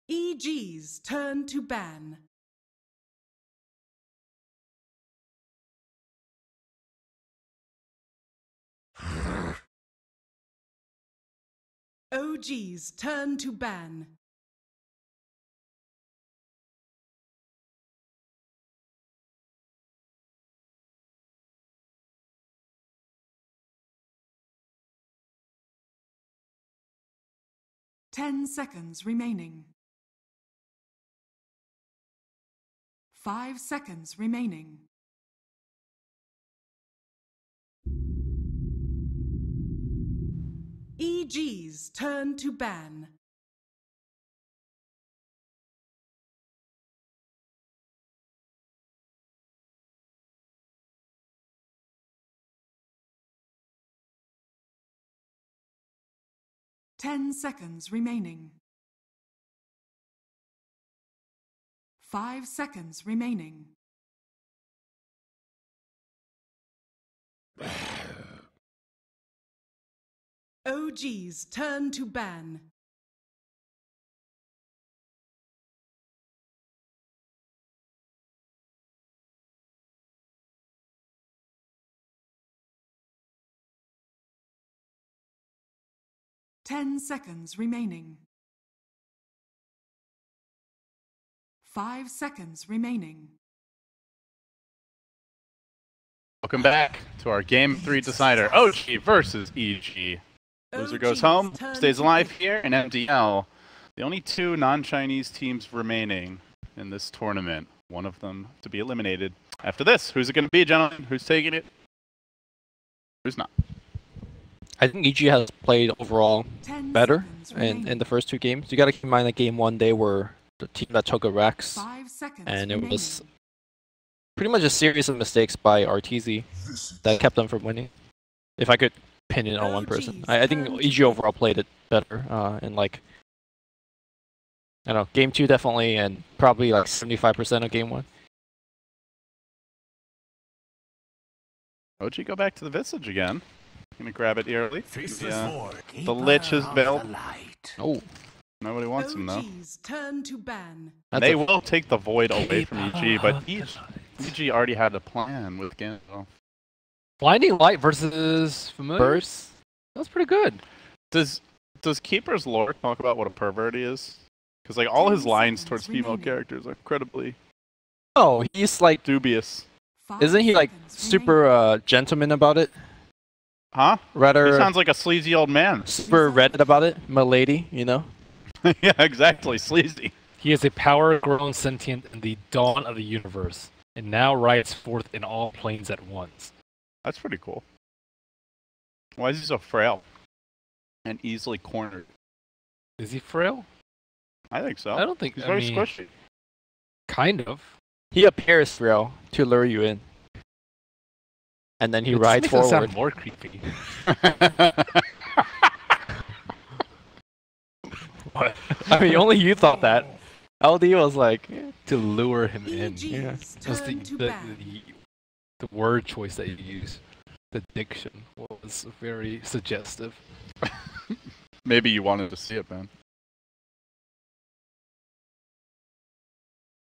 EG's turn to ban. OG's turn to ban. Ten seconds remaining. 5 seconds remaining. EG's turn to ban. Ten seconds remaining. 5 seconds remaining. OG's turn to ban. Ten seconds remaining. 5 seconds remaining. Welcome back to our Game 3 decider. OG versus EG. Loser goes home, stays alive here in MDL. The only two non-Chinese teams remaining in this tournament. One of them to be eliminated. After this, who's it going to be, gentlemen? Who's taking it? Who's not? I think EG has played overall better in the first two games. You got to keep in mind that game one, they were the team that took a Rex, and it was pretty much a series of mistakes by RTZ that kept them from winning. If I could pin it on one person, I think EG overall played it better in like, I don't know, game two definitely, and probably like 75% of game one. OG go back to the Visage again. Gonna grab it early. The Lich is built. Oh. Nobody wants him though. Turn to ban. They will take the Void away from EG, but EG already had a plan with Gandalf. Blinding Light versus Familiar? Burst? That was pretty good. Does Keeper's lore talk about what a pervert he is? Because like all his lines towards female characters are incredibly Oh, he's like dubious. Isn't he like super gentleman about it? Huh? Rather, he sounds like a sleazy old man. Super Reddit about it, milady, you know? Yeah, exactly, sleazy. He is a power-grown sentient in the dawn of the universe, and now rides forth in all planes at once. That's pretty cool. Why is he so frail and easily cornered? Is he frail? I think so. I don't think he's I very mean, squishy. Kind of. He appears frail to lure you in, and then he rides forward. It sound more creepy. What? I mean, only you thought that. LD was like to lure him in. Yeah. Just the word choice that you use, the diction was very suggestive. Maybe you wanted to see it, man.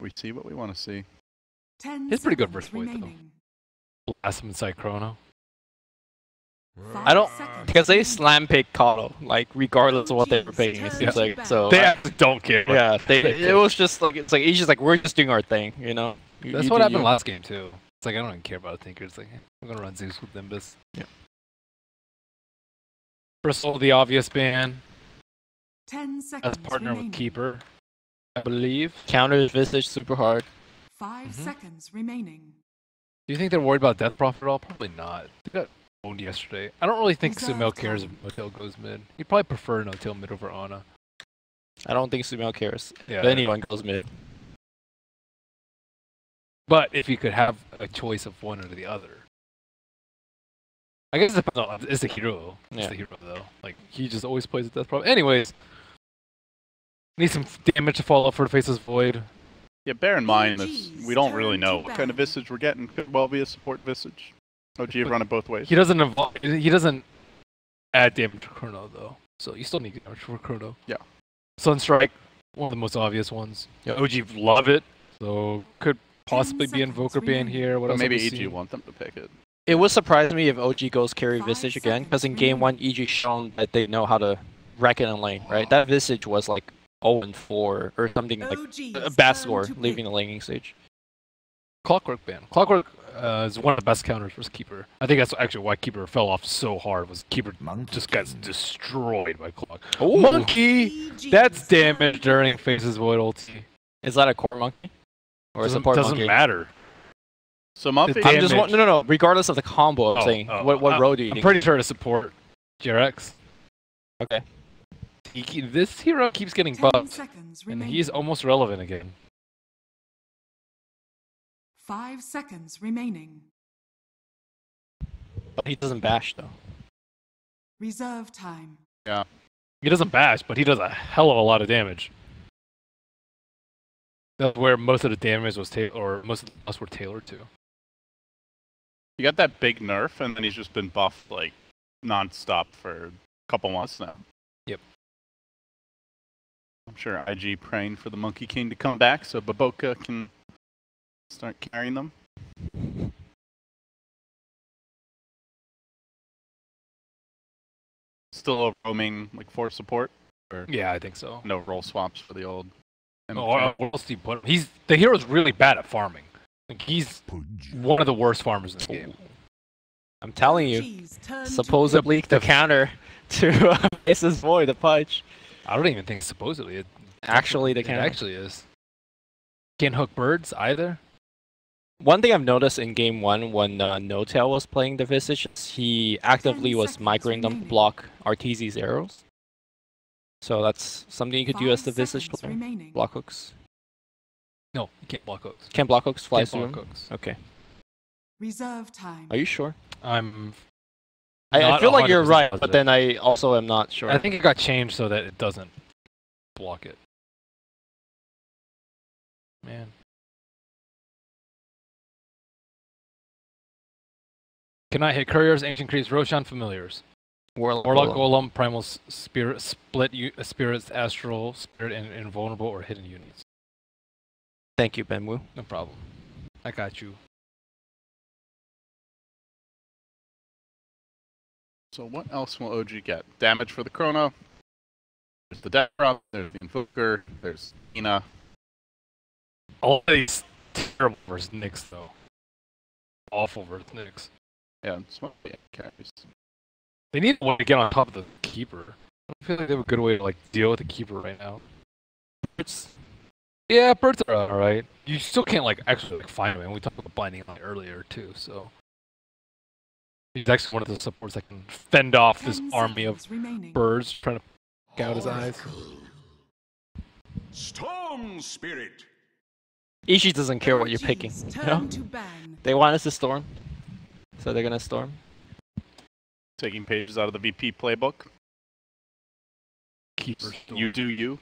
We see what we want to see. It's pretty good versus Void though. Blast him inside Chrono. I don't, because they slam pick Kato, like regardless of what they were picking. It seems like so. They actually don't care. Yeah, it was just like it's like he's just like we're just doing our thing, you know. That's what happened last game too. It's like I don't even care about Tinker. It's like I'm gonna run Zeus with Nimbus. Yeah. Bristle, the obvious ban. 10 seconds. As partner with Keeper, I believe. Counters Visage super hard. 5 seconds remaining. Do you think they're worried about Death Prophet at all? Probably not. They got owned yesterday. I don't really think Sumail cares if No-Tail goes mid. He'd probably prefer No-Tail mid over Ana. I don't think Sumail cares. Yeah. If anyone goes mid. But if you could have a choice of one or the other. I guess it's the hero. It's the hero though. Like he just always plays with Death Prophet. Anyways. Need some damage to fall off for the Faceless Void. Yeah, bear in mind this, we don't really know what kind of Visage we're getting. Could well be a support Visage. OG have run it both ways. He doesn't add damage to Chrono though. So you still need damage for Chrono. Yeah. Sunstrike, one of the most obvious ones. Yeah, OG love it, so could possibly be Invoker ban here. What But else maybe have we EG seen? want them to pick it. It would surprise me if OG goes carry 5 Visage again, because in seconds game 1, remaining. EG shown that they know how to wreck it in lane, right? That Visage was like 0-4 or something like a bad score, leaving the laning stage. Clockwork ban. Clockwork is one of the best counters for Keeper. I think that's actually why Keeper fell off so hard. Was Keeper just got destroyed by Clock. Ooh. Monkey. That's damage during phases void ulti. Is that a core monkey? Or a support Doesn't monkey? matter. So Mumphy, I'm just Damage. no. Regardless of the combo, I'm saying what road are you I'm eating? pretty sure to support JRX. Okay. This hero keeps getting 10 buffed, seconds and remaining. he's almost relevant again. 5 seconds remaining. But he doesn't bash though. Reserve time. He doesn't bash, but he does a hell of a lot of damage. That's where most of the damage was most of the buffs were tailored to. he got that big nerf, and then he's just been buffed like non-stop for a couple months now. Yep. I'm sure IG praying for the Monkey King to come back so Baboka can start carrying them. Still a roaming like for support, or Yeah, I think so. no role swaps for the old. What else do you put him? The hero's really bad at farming. Like he's one of the worst farmers in the game. I'm telling you, OG's turn to supposedly the counter to Aces Void, the punch. I don't even think supposedly it Actually, the it counter. actually is. Can't hook birds either. One thing I've noticed in game 1 when No-Tail was playing the Visage, is he actively 10 was seconds migrating them to remaining. block Arteezy's arrows. So that's something you could do 5 as the Visage seconds player. remaining. Block hooks. No, you can't block hooks. Can't block hooks, fly Can't through block them? hooks. Okay. Reserve time. Are you sure? I'm. I not feel like you're 100% right, but positive. then I also am not sure. I think it got changed so that it doesn't block it. Man. Cannot hit couriers, ancient creeps, Roshan familiars. Warlock Warlock, Golem. Golem, Primal Spirit, Split Spirits, Astral, Spirit, and Invulnerable or hidden units. Thank you, Benwu. No problem. I got you. So what else will OG get? Damage for the Chrono. There's the Death, there's the Invoker, there's Ina. All of these terrible versus Nyx, though. Awful versus Nyx. Yeah, it's what the carries. They need a way to get on top of the Keeper. I don't feel like they have a good way to deal with the Keeper right now. Yeah, birds are alright. You still can't actually find him. And we talked about Blinding Light earlier too, so he's actually one of the supports that can fend off this 10 army of seconds remaining. birds trying to gout his eyes. Storm Spirit. Ishi doesn't care what you're picking. OG's You turn know? to ban. They want us to storm, so they're gonna storm. Taking pages out of the VP playbook. Keeper. You do you.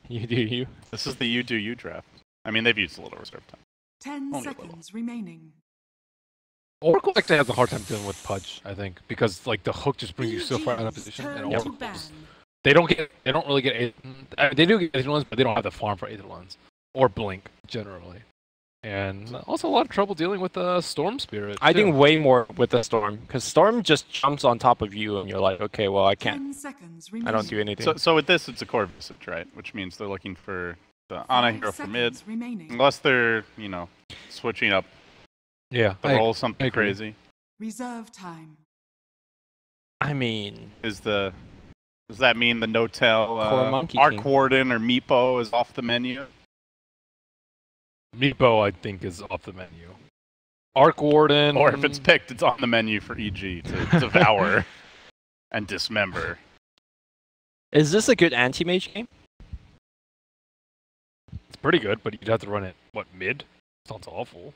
You do you. This is the you do you draft. I mean, they've used a little reserve time. 10 Only a little. seconds remaining. Oracle actually has a hard time dealing with Pudge, I think, because the hook just brings you so far out of EG's position. turn And to Oracle ban. they don't really get they do get Aether Lens, but they don't have the farm for Aether Lens or Blink generally. And also a lot of trouble dealing with Storm Spirit. I too. think way more with the storm, because storm just jumps on top of you, and you're like, okay, well, I 10 can't. seconds remaining. I don't do anything. So with this, it's a core Visage, right? Which means they're looking for the Ana 5 hero for mid. seconds remaining. Unless they're, switching up yeah, the role something agree. crazy. Reserve time. I mean, Does that mean the No-Tail Core Monkey Arc King. Warden or Meepo is off the menu? Meatbow, I think, is off the menu. Arc Warden. Or if it's picked, it's on the menu for EG to devour and dismember. is this a good anti-mage game? it's pretty good, but you'd have to run it, mid? Sounds awful.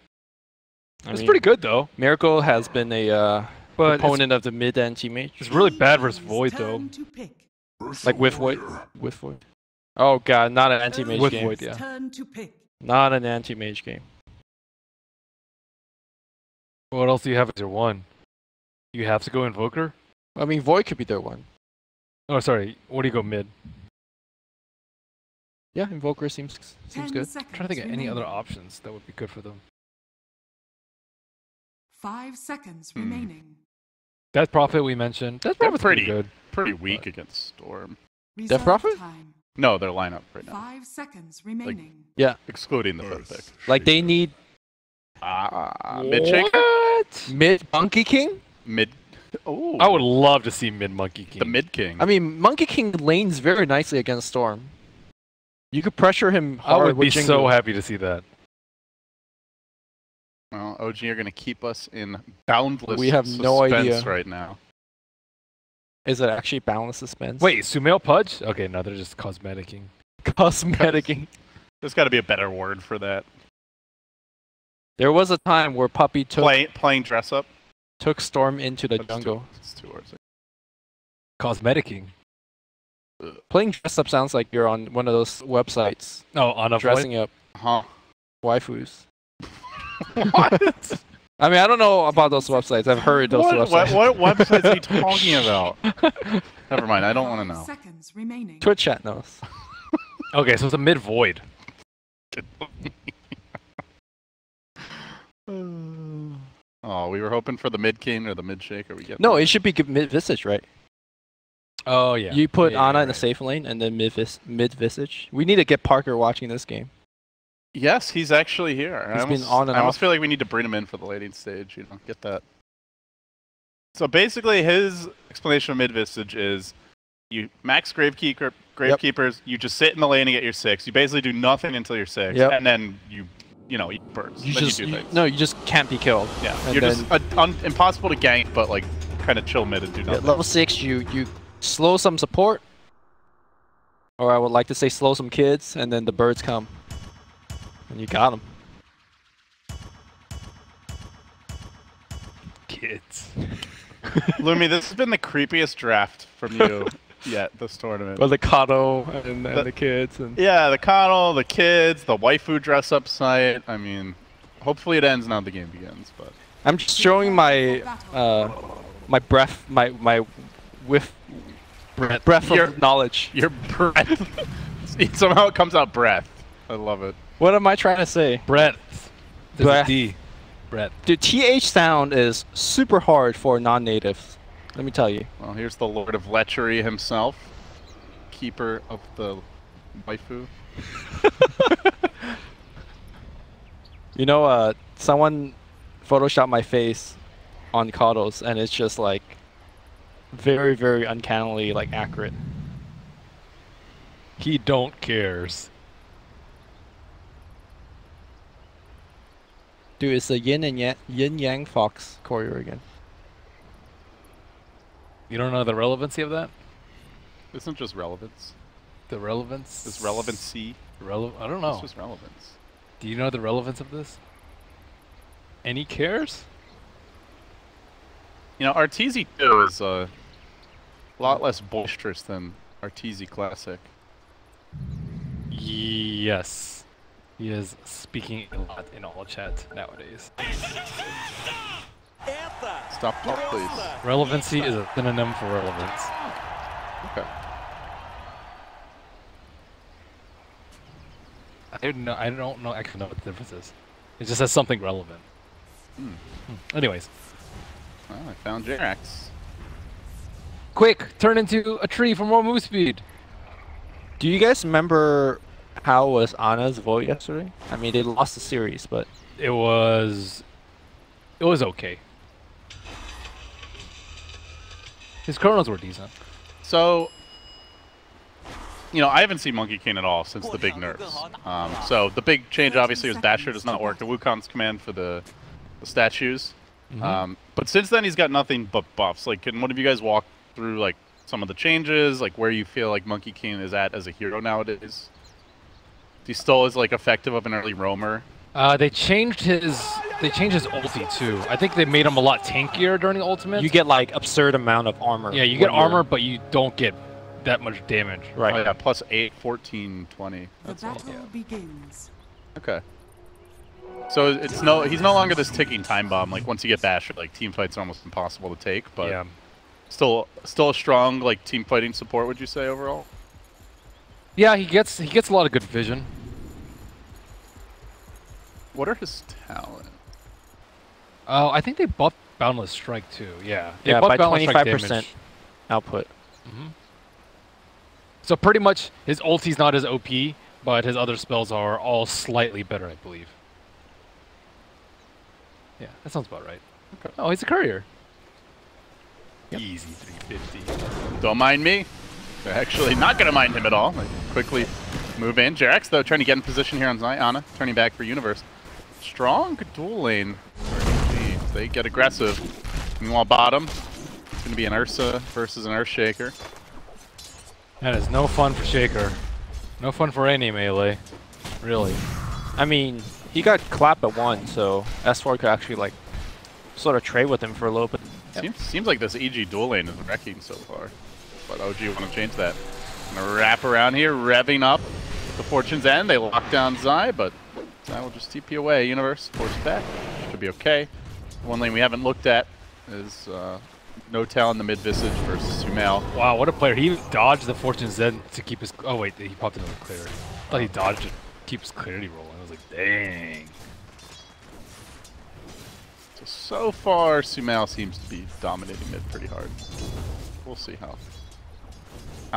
I It's mean, pretty good, though. Miracle has been a But opponent of the mid anti-mage. it's really bad versus EG's Void, though. turn to pick. Like with Void? With Void. Oh god, not an anti-mage With game. Void, yeah. Turn to pick. Not an anti-mage game. What else do you have as your one? You have to go Invoker? I mean, Void could be their one. Oh, sorry. What do you go mid? Yeah, Invoker seems good. I'm trying to think of any other options that would be good for them. 5 seconds remaining. Death Prophet we mentioned. Death Prophet's pretty good. Pretty weak against Storm. Death Prophet? Time. No, their lineup right now. 5 seconds remaining. Yeah. Excluding the fifth pick. Like they need Mid shaker? What? mid Monkey King? Mid. Oh. I would love to see mid Monkey King. The mid king. I mean, Monkey King lanes very nicely against Storm. You could pressure him I hard would be with Jingu. so happy to see that. Well, OG are going to keep us in boundless We have suspense no idea. right now. Is it actually balanced suspense? Wait, Sumail Pudge? Okay, no, they're just cosmeticing. Cosmeticing. There's got to be a better word for that. There was a time where Puppy Playing dress up. took Storm into the That's jungle. It's 2 hours. Cosmeticking. Playing dress up sounds like you're on one of those websites Oh, on a dressing up Huh. waifus. What? I mean, I don't know about those websites. I've heard those websites. What websites are you talking about? Never mind, I don't want to 5 know. seconds remaining. Twitch chat knows. Okay, so it's a mid void. Oh, we were hoping for the mid king or the mid shaker. We get No, it should be mid Visage, right? Oh yeah. You put yeah, Ana in the right. safe lane and then mid Visage. We need to get Parker watching this game. Yes, he's actually here. He's been on and I almost off. feel like we need to bring him in for the laning stage. You know, get that. So his explanation of mid visage is, you max gravekeepers. You just sit in the lane and get your 6. You basically do nothing until you're 6, Yep. and then you burst. You Then just you do things. no, you just can't be killed. Yeah, and you're then- just impossible to gank, but like kind of chill mid and do At nothing. level 6, you slow some support, or I would like to say slow some kids, and then the birds come, and you got them. Kids. Lumi, this has been the creepiest draft from you yet this tournament. Well, the Kato and the kids and Yeah, the Connell, the kids, the waifu dress up site. I mean, hopefully it ends now the game begins. But I'm just showing my my breath, my breath Your- of knowledge. your breath, somehow it comes out breath. I love it. What am I trying to say? Breath. There's Breath. a D. Breath. Dude, TH sound is super hard for non-natives. Let me tell you. Well, here's the Lord of Lechery himself, keeper of the waifu. You know, someone photoshopped my face on Kados, and it's just like very, very uncannily like accurate. He don't cares. Dude, it's the yin and yang fox choreo again. You don't know the relevancy of that? Isn't just relevance. The relevance? It's relevancy. I don't It's know. just relevance. Do you know the relevance of this? And he cares? You know, Arteezy 2 is a lot less boisterous than Arteezy Classic. Yes. He is speaking a lot in all chat nowadays. Stop talk, please. Relevancy is a synonym for relevance. Okay. I don't know actually know what the difference is. It just says something relevant. Anyways. Well, I found Jerax. Quick! Turn into a tree for more move speed! Do you guys remember how was Ana's vote yesterday? I mean, they lost the series, but It was okay. His chronos were decent. So, you know, I haven't seen Monkey King at all since the big nerfs. So the big change obviously was Basher does not work. The Wukong's command for the statues. But since then he's got nothing but buffs. Like, can one of you guys walk through like some of the changes, like where you feel like Monkey King is at as a hero nowadays? He still is like effective of an early roamer. They changed his ulti too. I think they made him a lot tankier during the ultimate. you get like absurd amount of armor. yeah, you get when you're- armor, but you don't get that much damage. Right. Oh yeah, plus 8, 14, 20. The That's all. battle begins. Okay. So he's no longer this ticking time bomb. Like once you get Basher, like team fights are almost impossible to take. But Yeah. still a strong like team fighting support. Would you say overall? Yeah, he gets a lot of good vision. What are his talents? Oh, I think they buffed Boundless Strike too. Yeah. They Yeah, buffed by Boundless Strike 25% damage. output. So pretty much his ulti's not as OP, but his other spells are all slightly better, I believe. Yeah, that sounds about right. Okay. Oh, he's a courier. Yep. Easy 350. Don't mind me. They're actually not going to mind him at all. They quickly move in. Jerax, though, trying to get in position here on Ana, turning back for Universe. Strong dual lane for EG. They get aggressive. Meanwhile, bottom, it's going to be an Ursa versus an Earthshaker. That is no fun for Shaker. No fun for any melee. Really. I mean, he got clap at 1, so S4 could actually like sort of trade with him for a little bit. Seems like this EG dual lane is wrecking so far. But OG want to change that. Gonna wrap around here, revving up the Fortune's End. They lock down Zai, but Zai will just TP away. Universe, force back. Should be okay. One lane we haven't looked at is No Tail in the mid Visage versus Sumail. Wow, what a player. He dodged the Fortune's End to keep his... Oh wait, he popped another clear. I thought he dodged it to keep his clarity rolling. I was like, dang. So far, Sumail seems to be dominating mid pretty hard. We'll see how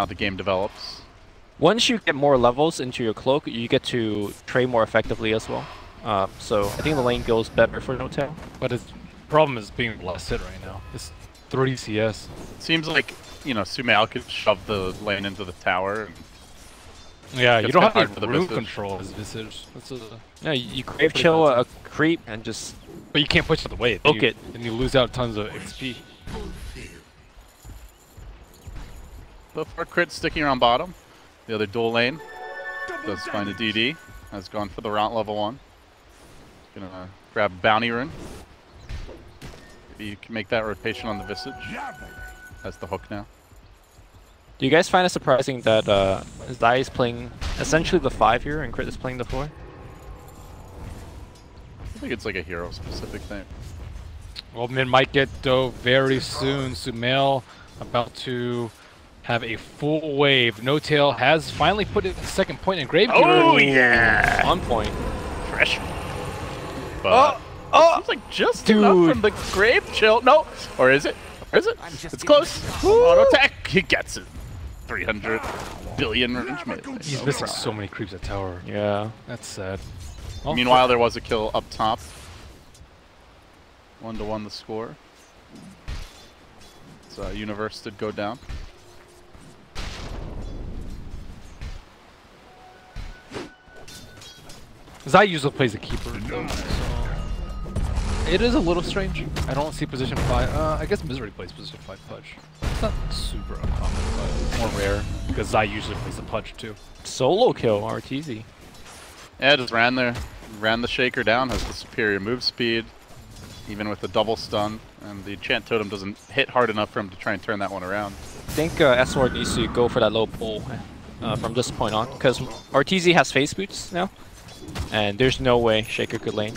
the game develops. Once you get more levels into your cloak, you get to trade more effectively as well. So I think the lane goes better for No Tail. But his problem is being less hit right now. It's 30 CS. It seems like, you know, Sumail could shove the lane into the tower. Yeah, you don't have hard for any the room Visage. control as Visage. That's a... Yeah, you crave chill a creep and just But you can't push it away. Book it. And you lose out tons of XP. So far, Crit sticking around bottom. The other dual lane does find a DD. Has gone for the route level 1. Gonna grab Bounty Rune. Maybe you can make that rotation on the Visage. Has the hook now. Do you guys find it surprising that Zai is playing essentially the 5 here and Crit is playing the 4? I think it's like a hero-specific thing. Well, mid might get dove very soon. Sumail about to have a full wave. No Tail has finally put it the second point in Grave. Oh, yeah! On point. Fresh. But seems like just enough from the Grave Chill. No! Or is it? Or is it? It's close. Auto attack. He gets it. 300 billion range melee. He's missing so many creeps at tower. Yeah. That's sad. Well, Meanwhile, there was a kill up top. 1-1 the score. So Universe did go down. Zai usually plays a keeper, though, so it is a little strange. I don't see position 5. I guess Misery plays position 5 Pudge. It's not super uncommon, but more rare because Zai usually plays the Pudge too. Solo kill, RTZ. Yeah, just ran the Shaker down, has the superior move speed, even with the double stun, and the Enchant Totem doesn't hit hard enough for him to try and turn that one around. I think S4 needs to go for that low pull from this point on, because RTZ has face boots now, and there's no way Shaker could lane.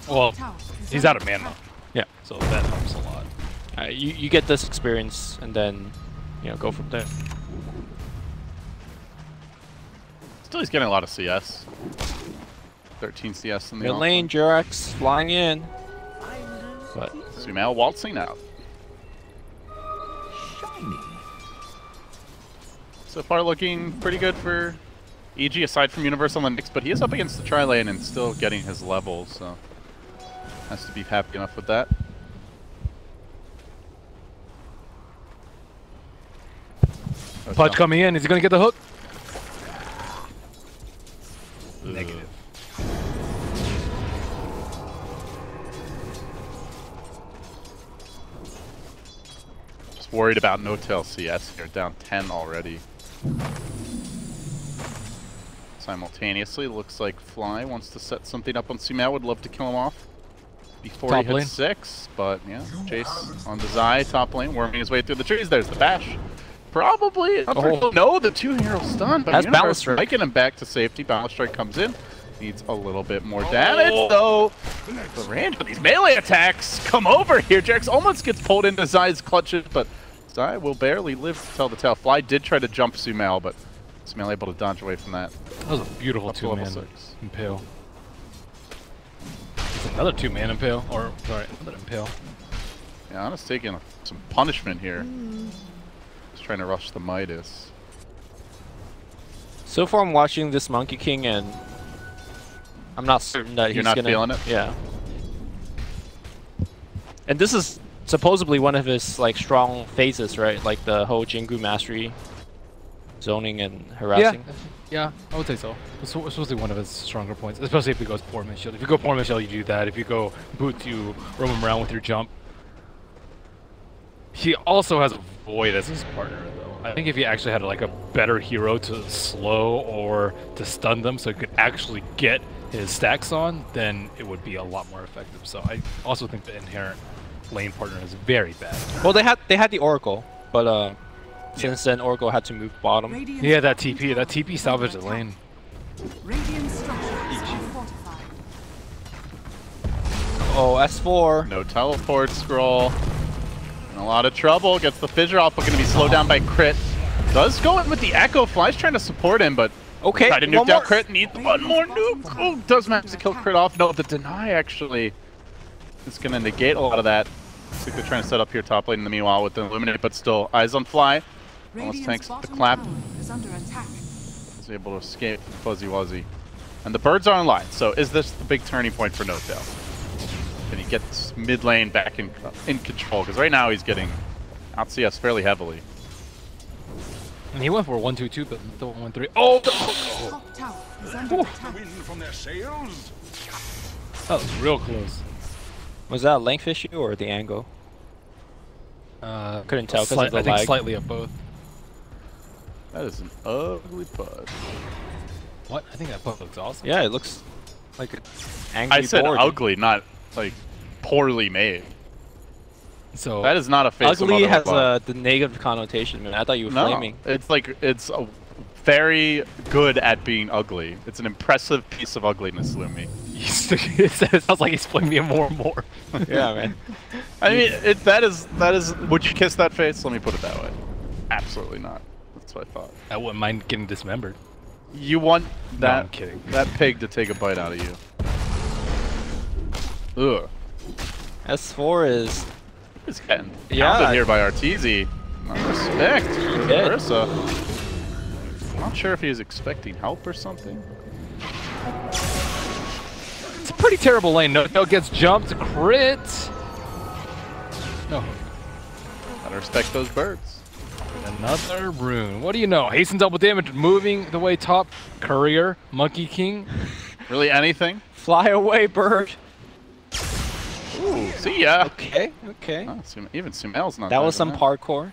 Well, he's out of mana. Yeah. So that helps a lot. You get this experience, and then go from there. Still, he's getting a lot of CS. 13 CS in the Mid lane, Jerax flying in. But Sumail waltzing out. Shiny. So far looking pretty good for EG aside from Universe on the Nyx, but he is up against the tri-lane and still getting his levels, so has to be happy enough with that. Pudge coming in. Is he going to get the hook? Negative. Just worried about No Tail CS here, down 10 already. Simultaneously, looks like Fly wants to set something up on Sumail. Would love to kill him off before Top he lane. hits 6, but yeah, Jace on the Zai, top lane, worming his way through the trees. There's the bash. Probably, no, the 2-hero stun, but Has Universe Balance Strike. spiking him back to safety. Balance Strike comes in. Needs a little bit more damage, though. The range of these melee attacks come over here. Jax almost gets pulled into Zai's clutches, but Zai will barely live to tell the tale. Fly did try to jump Sumail, but Sumail able to dodge away from that. That was a beautiful Up to level 2-man 6. impale. It's another 2-man impale, or sorry, another impale. Yeah, Anna's taking some punishment here. Just trying to rush the Midas. So far, I'm watching this Monkey King, and I'm not certain that You're he's not gonna. feeling it? Yeah. And this is supposedly one of his like strong phases, right? Like the whole Jingu mastery, zoning and harassing. Yeah, I would say so. It's supposed to be one of his stronger points, especially if he goes poor man shield. If you go poor man shield, you do that. If you go boot, you roam him around with your jump. He also has a Void as his partner, though. I think if he actually had like a better hero to slow or to stun them, so he could actually get his stacks on, then it would be a lot more effective. So I also think the inherent lane partner is very bad. Well, they had the Oracle, but since then Oracle had to move bottom. Yeah, that TP. That TP salvaged the lane. Radiant structures are fortified. Oh, S4. No teleport scroll. In a lot of trouble. Gets the fissure off, but going to be slowed down by Crit. Does go in with the Echo. Fly's trying to support him, but Okay, try to one nuke down more. Crit. Needs one more nuke. Oh, does manage to kill Crit off. No, the deny actually is going to negate a lot of that. Looks like they're trying to set up here top lane in the meanwhile with the Illuminate, but still eyes on Fly. Almost tanks the clap. Is under attack. Is able to escape Fuzzy Wuzzy. And the birds are online, so is this the big turning point for No-Tail? Can he get this mid lane back in control? Because right now he's getting out CS fairly heavily. And he went for 1-2-2, but the 1-3. Oh! Top tower is under attack. Wind from their sails. That was real close. Was that a length issue or the angle? Couldn't tell because of the I think lag. slightly of both. That is an ugly pud. What? I think that puck looks awesome. Yeah, it looks like an angry I said board. ugly, not like poorly made. So That is not a face of Ugly Mother has Love. the negative connotation, man. I thought you were No, flaming. it's like it's very good at being ugly. It's an impressive piece of ugliness, Lumi. it sounds like he's playing me more and more. Yeah, man. I mean, that is. Would you kiss that face? Let me put it that way. Absolutely not. That's what I thought. I wouldn't mind getting dismembered. You want that I'm kidding. that pig to take a bite out of you. Ugh. S4 is He's getting Yeah, pounded here by Arteezy. Respect. did. Ursa. I'm not sure if he was expecting help or something. It's a pretty terrible lane. No gets jumped. Crit. No. Gotta respect those birds. Another rune. What do you know? Hasten double damage. Moving the way top. Courier. Monkey King. Really anything? fly away, bird. Ooh, see ya. Okay, okay. Oh, even Sumail's not That bad was with some parkour.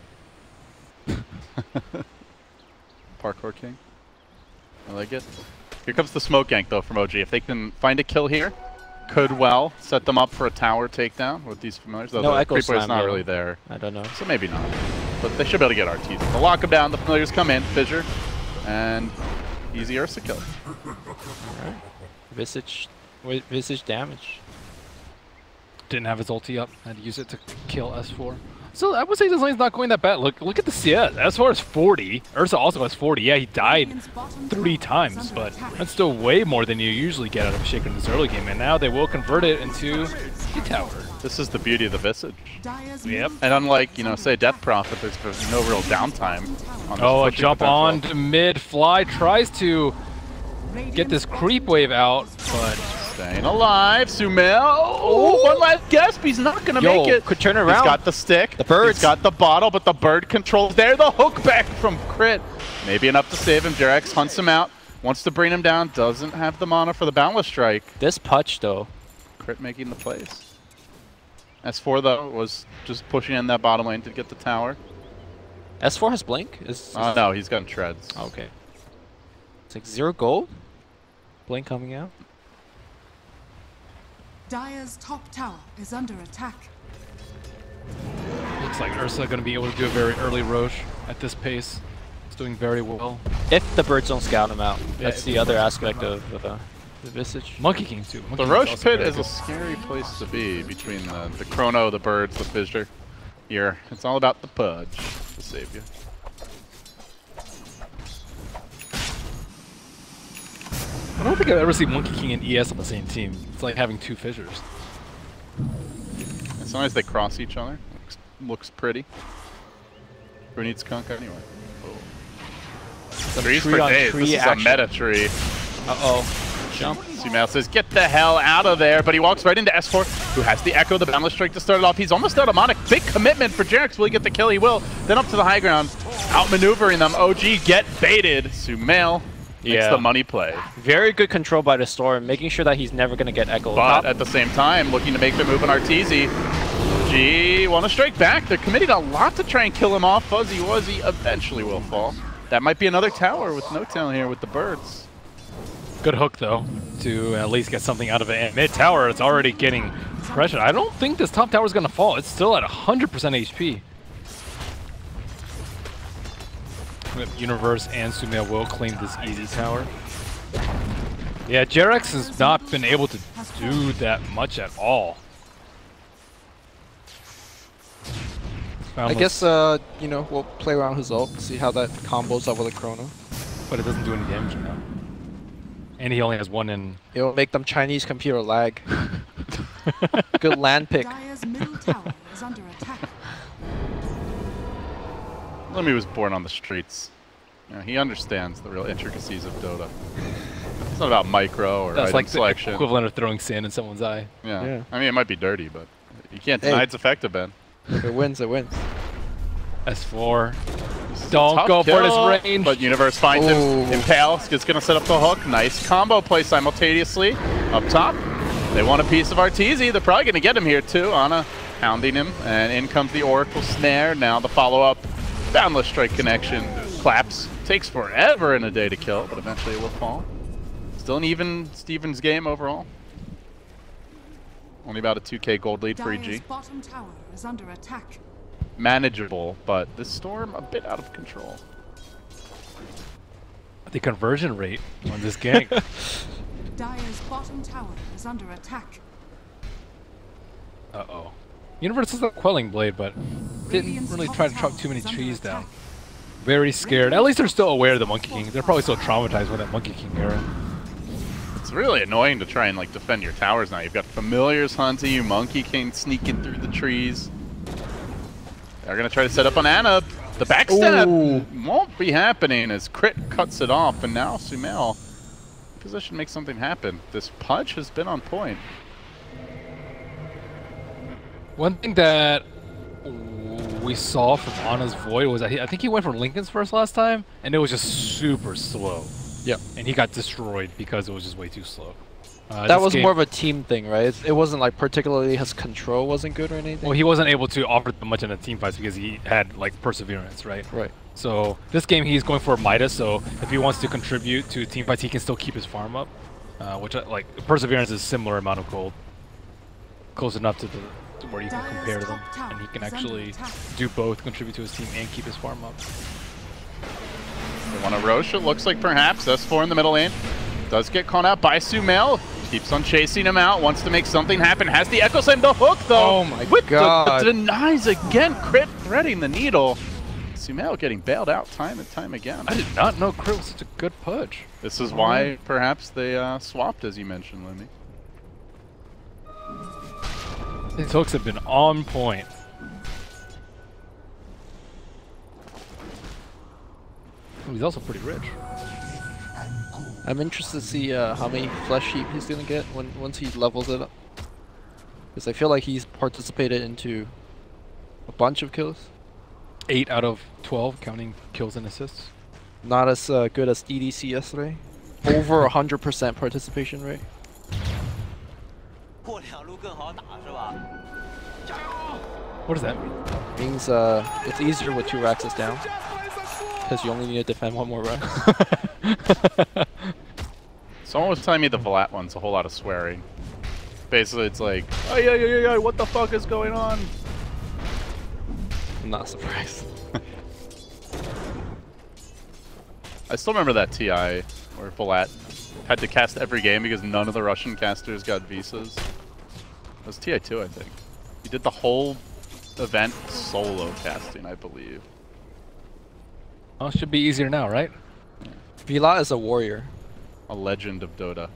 Parkour king. I like it. Here comes the smoke gank though from OG. If they can find a kill here, could well set them up for a tower takedown with these familiars. Though No the Echo creeper is Slam, not though. really there, I don't know. so maybe not. But they should be able to get RTs. They'll lock them down. The familiars come in, fissure, and easy Ursa kill. Alright. Visage damage. Didn't have his ulti up. Had to use it to kill S4. So I would say this lane's not going that bad. Look at the CS. S4 is 40. Ursa also has 40. Yeah, he died 3 times, but that's still way more than you usually get out of a Shaker in this early game. And now they will convert it into a tower. This is the beauty of the Visage. Yep. And unlike, you know, say Death Prophet, there's no real downtime on this Oh, a pushing jump potential. on to mid. Fly tries to get this creep wave out, but Staying alive, Sumail. Oh, one last gasp. He's not gonna make it. Could turn He's around. got the stick. The birds. He's got the bottle, but the bird controls there. The hook back from Crit. Maybe enough to save him. Jerax hunts him out. Wants to bring him down. Doesn't have the mana for the Boundless Strike. This Putch, though. Crit making the plays. S4, though, was just pushing in that bottom lane to get the tower. S4 has Blink? No, he's got treads. Okay. It's like 0 gold? Blink coming out? Dire's top tower is under attack. looks like Ursa going to be able to do a very early Roche at this pace. It's doing very well. If the birds don't scout him out. That's Yeah, the other aspect of the Visage. Monkey King too. Monkey The King's Roche also Pit very is a good. scary place to be between the Chrono, the birds, the Fissure. here. It's all about the pudge to save you. I don't think I've ever seen Monkey King and ES on the same team. It's like having two fissures. As long as they cross each other, looks pretty. Who needs skunk anyway? Oh. Trees for days. This is a meta tree. Uh-oh. Jump. Sumail says, get the hell out of there, but he walks right into S4, who has the Echo, the Boundless Strike to start it off. He's almost out of Monarch. Big commitment for Jarex. Will he get the kill? He will. Then up to the high ground. Outmaneuvering them. OG get baited. Sumail makes the money play. Very good control by the Storm, making sure that he's never going to get Echo. But at the same time, looking to make the move on Arteezy. OG want to strike back. They're committing a lot to try and kill him off. Fuzzy Wuzzy eventually will fall. That might be another tower with no town here with the birds. Good hook, though, to at least get something out of it. And mid tower, it's already getting pressure. I don't think this top tower is going to fall. It's still at 100% HP. Universe and Sumail will claim this easy tower. Yeah, Jarex has not been able to do that much at all. I guess, you know, we'll play around his ult, see how that combos up with a Chrono. But it doesn't do any damage now. And he only has one in... It'll make them Chinese computer lag. Good land pick. Dire's middle tower is under attack. Lemmy was born on the streets. You know, he understands the real intricacies of Dota. It's not about micro or item selection. The equivalent of throwing sand in someone's eye. Yeah. I mean, it might be dirty, but you can't deny its effective, Ben. If it wins, it wins. S4. Don't go for this range. But Universe finds him. Impale is going to set up the hook. Nice combo play simultaneously. Up top, they want a piece of Arteezy. They're probably going to get him here too. Ana hounding him. And in comes the Oracle Snare. Now the follow-up. Boundless Strike connection. Claps. Takes forever and a day to kill, but eventually it will fall. Still an even Stevens game overall. Only about a 2k gold lead for EG. Bottom tower is under attack. Manageable, but this Storm a bit out of control. The conversion rate on this gank. Dire's bottom tower is under attack. Uh-oh. Universe is a quelling blade, but didn't really try to chop too many trees down. Very scared. At least they're still aware of the Monkey King. They're probably still traumatized with that Monkey King era. It's really annoying to try and like defend your towers now. You've got familiars hunting you, Monkey King sneaking through the trees. They're gonna try to set up on Ana. The backstab won't be happening as Crit cuts it off, and now Sumail position makes something happen. This Pudge has been on point. One thing that we saw from Ana's Void was that I think he went for Lincoln's first last time, and it was just super slow. Yep. And he got destroyed because it was just way too slow. That was more of a team thing, right? It wasn't like particularly his control wasn't good or anything. Well, he wasn't able to offer them much in the team fights because he had like perseverance, right? Right. So this game he's going for Midas, so if he wants to contribute to team fights, he can still keep his farm up, which like perseverance is similar amount of gold, close enough to where you can compare them, and he can actually do both, contribute to his team and keep his farm up. They want to Roche, it looks like perhaps. S4 in the middle lane. Does get caught out by Sumail. Keeps on chasing him out, wants to make something happen. Has the Echo Slam, the hook though. Oh my god. Denies again. Crit threading the needle. Sumail getting bailed out time and time again. I did not know Crit was such a good pudge. This is why perhaps they swapped, as you mentioned, Lemmy. His hooks have been on point. He's also pretty rich. I'm interested to see how many flesh heap he's gonna get once he levels it up. Because I feel like he's participated into a bunch of kills. 8 out of 12, counting kills and assists. Not as good as EDC yesterday. Over 100% participation rate. What does that mean? Means it's easier with 2 Raxes down. Because you only need to defend 1 more Rax. Someone was telling me the Vlad one's a whole lot of swearing. Basically, it's like, oh yeah, what the fuck is going on? I'm not surprised. I still remember that TI where Vlad had to cast every game because none of the Russian casters got visas. It was TI2, I think. He did the whole event solo casting, I believe. Oh, it should be easier now, right? Vila is a warrior. A legend of Dota.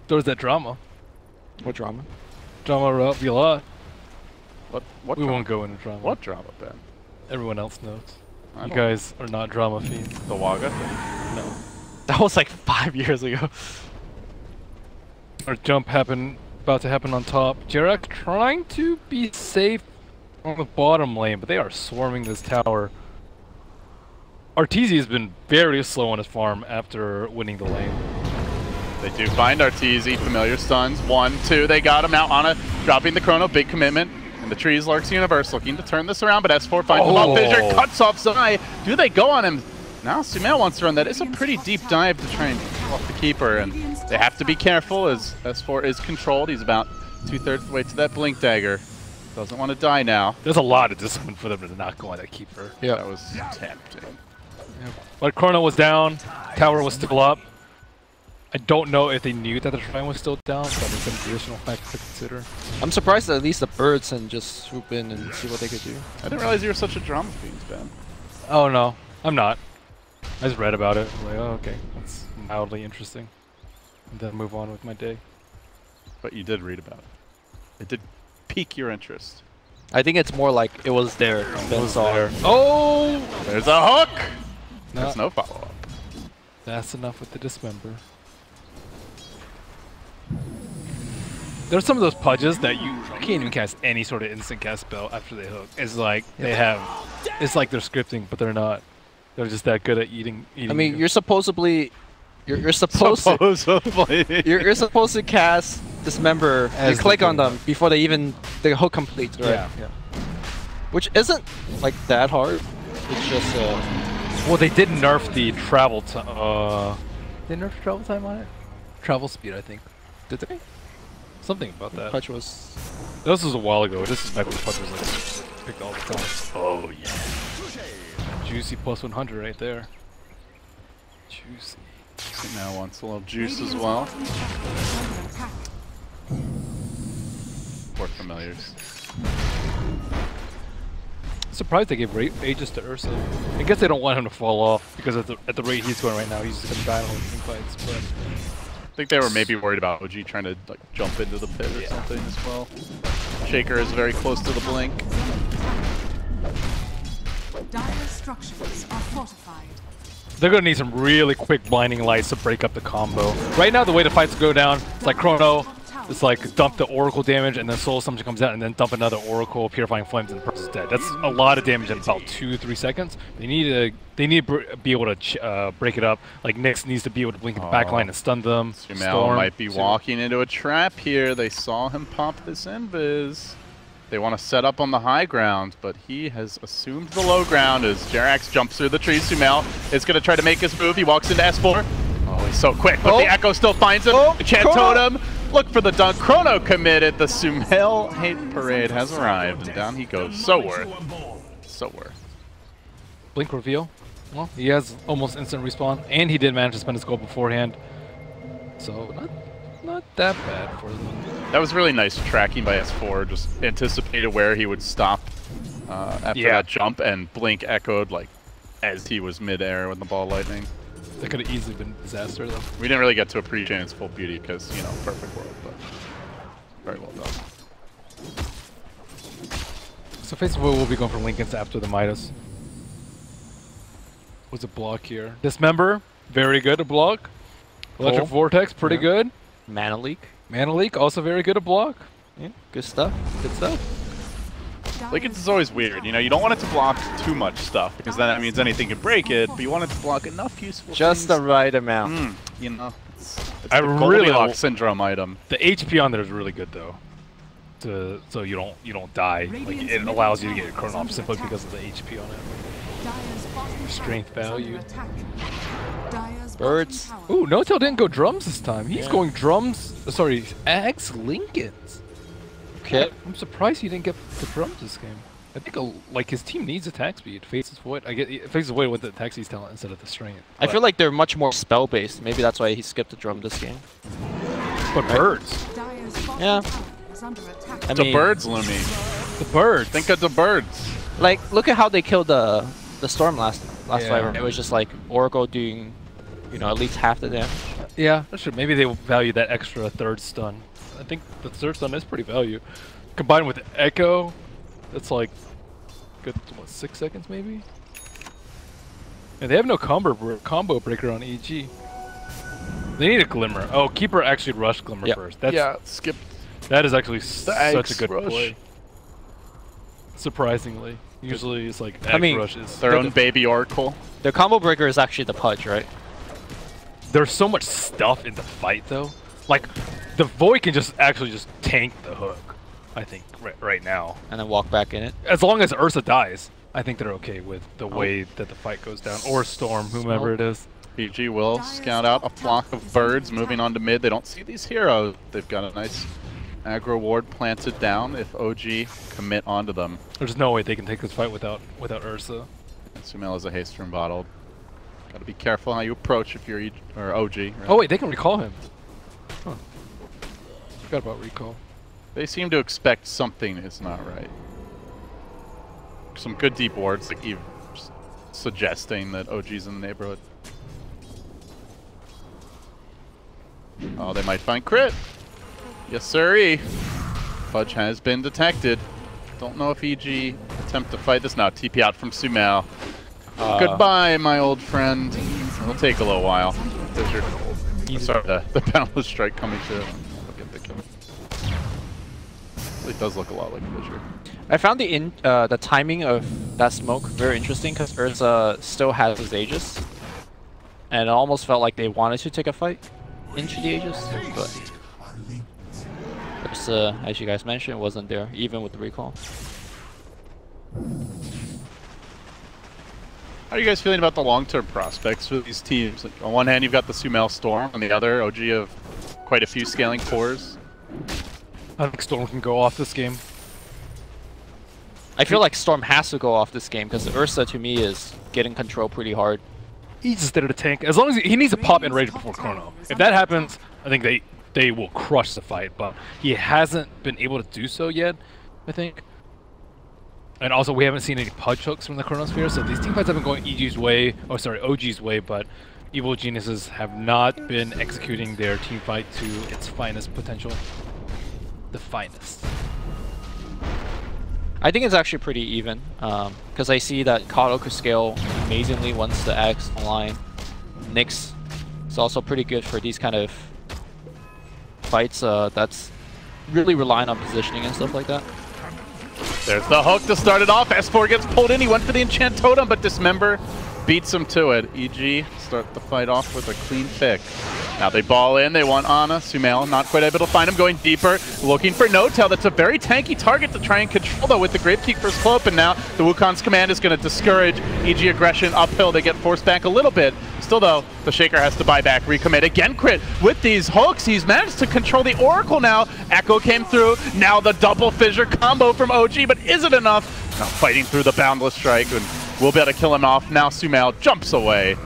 There was that drama. What drama? Drama about Vila. What We drama? won't go into drama. What drama, Ben? Everyone else knows. I You don't- guys are not drama fiends. The Waga thing? No. That was like 5 years ago. Our jump about to happen on top. Jarak trying to be safe on the bottom lane, but they are swarming this tower. Arteezy has been very slow on his farm after winning the lane. They do find Arteezy, familiar stuns. 1, 2, they got him. Now Ana dropping the chrono, big commitment. And the trees, Lark's Universe looking to turn this around, but S4 finds him off Fissure, cuts off Zai. Do they go on him? Now Sumail wants to run that. It's a pretty deep dive to try and kill off the keeper, and they have to be careful as S4 is controlled. He's about 2/3 of the way to that Blink Dagger. Doesn't want to die now. There's a lot of discipline for them to not go on that keeper. Yeah. That was tempting. But Chrono was down, tower was still up. I don't know if they knew that the shrine was still down, but it's an additional factor to consider. I'm surprised that at least the birds and just swoop in and see what they could do. I didn't realize you were such a drama fiend, Ben. Oh no, I'm not. I just read about it. I'm like, oh okay, that's mildly interesting. And then move on with my day. But you did read about it. It did pique your interest. I think it's more like it was there. Ben saw. There. Oh! There's a hook! No, That's no follow-up. that's enough with the dismember. There's some of those pudges that you can't even cast any sort of instant cast spell after they hook. It's like they have, it's like they're scripting, but they're not. They're just that good at eating. I mean, you're supposedly, you're supposed Supposedly. you're supposed to cast Dismember. You As click the on them before they even the hook completes, right? Yeah. Which isn't like that hard. It's just Well, they did nerf the travel time. They nerfed travel time on it. Travel speed, I think. did they? Something about that. Punch was. This was a while ago. This is back when Punch was like picked all the time. Oh yeah. Juicy plus 100 right there. Juicy. Now wants a little juice as well. Poor familiars. Surprised they gave Aegis to Ursa. I guess they don't want him to fall off because at the rate he's going right now, he's just gonna die in all these fights. But I think they were maybe worried about OG trying to like jump into the pit or something as well. Shaker is very close to the blink. Dire structures are fortified. they're gonna need some really quick blinding lights to break up the combo. Right now, the way the fights go down, it's like Chrono. It's like dump the Oracle damage and then Soul Assumption comes out and then dump another Oracle, Purifying Flames, and the person's dead. That's a lot of damage in about 2-3 seconds. They need to be able to break it up. Like Nyx needs to be able to blink in the backline and stun them. Sumail might be walking into a trap here. They saw him pop this invis. They want to set up on the high ground, but he has assumed the low ground as Jerax jumps through the trees. Sumail is going to try to make his move. He walks into S4. Oh, he's so quick, but the Echo still finds him. The Chant Totem. Look for the dunk. Chrono committed. The Sumail hate parade has arrived, and down he goes. So worth. So worth. Blink reveal. Well, he has almost instant respawn, and he did manage to spend his gold beforehand. So not that bad for them. That was really nice tracking by S4. Just anticipated where he would stop after that jump, and Blink echoed like as he was mid-air with the ball lightning. That could have easily been a disaster, though. We didn't really get to appreciate its full beauty because, you know, perfect world, but very well done. So face of will will be going for Lincolns after the Midas. What's a block here? Dismember, very good to block. Electric Vortex, pretty good. Mana Leak. Mana Leak, also very good to block. Yeah, good stuff. Good stuff. Lincoln's is always weird, you know, you don't want it to block too much stuff because then that means anything can break it, but you want it to block enough useful Just things. the right amount. You know, it's I the really Goldilocks syndrome item. The HP on there is really good though. So you don't die. Like it allows you to get your Chrono off simply because of the HP on it. Strength value. Birds. Ooh, No-Tail didn't go drums this time. He's going drums. Sorry, Axe Lincolns. Okay. I'm surprised he didn't get the drums this game. I think like his team needs attack speed. Faces Void. I get Faces Void with the attack speed talent instead of the strength. I feel like they're much more spell based. Maybe that's why he skipped the drum this game. But birds. Yeah. under attack. I The mean, birds, Lumi. The birds. Think of the birds. like, look at how they killed the Storm last Yeah. fight. It was just like Oracle doing, you know, at least half the damage. Yeah, that's true. Maybe they will value that extra third stun. I think the third stun is pretty value. Combined with Echo, it's like good, what, 6 seconds maybe? And they have no combo breaker on EG. They need a Glimmer. Oh, Keeper actually rushed Glimmer first. That's, yeah, skip. that is actually such a good rush. play. Surprisingly. Usually it's like I mean, rush is Their own baby Oracle. The combo breaker is actually the Pudge, right? There's so much stuff in the fight though. Like the Void can just actually just tank the hook, I think, right now. And then walk back in it. As long as Ursa dies, I think they're okay with the way that the fight goes down. Or Storm, whomever it is. EG will scout out a flock of birds moving on to mid. They don't see these heroes. They've got a nice aggro ward planted down if OG commit onto them. There's no way they can take this fight without Ursa. Sumail has a haste room bottled. Gotta be careful how you approach if you're EG, or OG. Right? Oh wait, they can recall him. Huh. Forgot about recall. They seem to expect something is not right. Some good deep wards, like Eve suggesting that OG's in the neighborhood. Oh, they might find crit. Yes, sirree. Fudge has been detected. Don't know if EG attempt to fight this now. TP out from Sumail. Goodbye, my old friend. It'll take a little while. Sorry, the Boundless Strike coming through. Look at the kill. It does look a lot like Fissure. I found the timing of that smoke very interesting because Ursa still has his Aegis. And it almost felt like they wanted to take a fight into the Aegis, but Ursa, as you guys mentioned, wasn't there, even with the recall. How are you guys feeling about the long-term prospects for these teams? Like, on one hand, you've got the Sumail Storm. On the other, OG have quite a few scaling cores. I think Storm can go off this game. I feel like Storm has to go off this game because Ursa, to me, is getting control pretty hard. He's just there to tank. As long as he needs to pop Enrage before Chrono. If that happens, I think they will crush the fight. But he hasn't been able to do so yet, I think. And also, we haven't seen any Pudge hooks from the Chronosphere, so these team fights have been going EG's way, oh sorry, OG's way, but Evil Geniuses have not been executing their team fight to its finest potential. The finest. I think it's actually pretty even, because I see that Kato could scale amazingly once the Axe online. Nyx is also pretty good for these kind of fights that's really relying on positioning and stuff like that. There's the hook to start it off. S4 gets pulled in. He went for the Enchant Totem, but Dismember beats him to it. EG start the fight off with a clean pick. Now they ball in. They want Ana. Sumail not quite able to find him. Going deeper, looking for No-Tail. That's a very tanky target to try and control, though, with the Gravekeep first cloak. And now the Wukong's command is going to discourage EG aggression uphill. They get forced back a little bit. Still, though, the Shaker has to buy back, recommit. Again, crit with these hooks. He's managed to control the Oracle now. Echo came through. Now the double fissure combo from OG, but is it enough? Now fighting through the Boundless Strike, and we'll be able to kill him off. Now Sumail jumps away.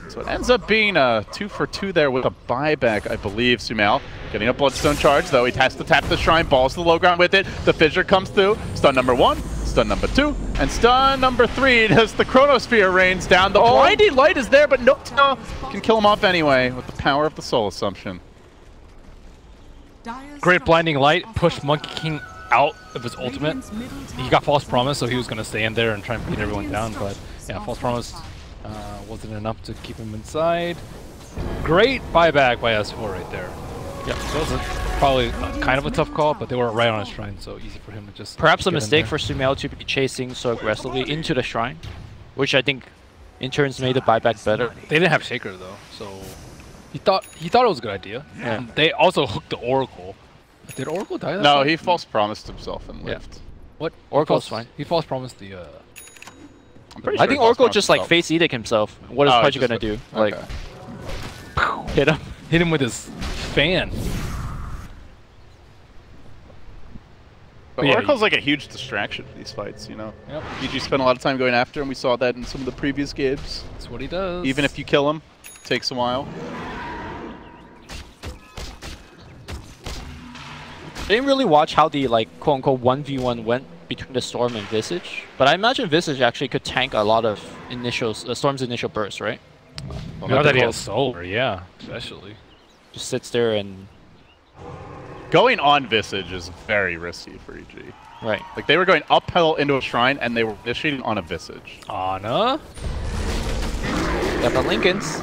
So it ends up being a 2 for 2 there with a buyback, I believe. Sumail getting a Bloodstone charge, though. He has to tap the Shrine, balls to the low ground with it. The fissure comes through. Stun number 1. Stun number 2, and stun number 3 as the Chronosphere rains down. The blinding light is there, but No-Tail can kill him off anyway with the power of the Soul Assumption. Great blinding light pushed Monkey King out of his ultimate. He got False Promise, so he was going to stand there and try and beat everyone down, but yeah, False Promise wasn't enough to keep him inside. Great buyback by S4 right there. Yeah, so it was probably kind of a tough call, but they were right on his Shrine, so easy for him to just perhaps a mistake for Sumail to be chasing so aggressively into the Shrine, which I think in turns made the buyback better. They didn't have Shaker though, so he thought it was a good idea. Yeah. And they also hooked the Oracle. Did Oracle die that No, time? he false promised himself and lived. What? Oracle's fine. He false promised the I'm pretty sure I think he false Oracle promised just like himself. face edict himself. What is Pudge just gonna do? Okay. Like hit him. hit him with his fan. But yeah, Oracle's like a huge distraction for these fights, you know? Yep. EG spent a lot of time going after him. We saw that in some of the previous games. That's what he does. Even if you kill him, it takes a while. I didn't really watch how the like quote-unquote 1v1 went between the Storm and Visage, but I imagine Visage actually could tank a lot of Storm's initial burst, right? Now that he has Solar, yeah, especially. Just sits there and... Going on Visage is very risky for EG. Right. Like, they were going uphill into a shrine, and they were initiating on a Visage. Ana? Got the Lincolns.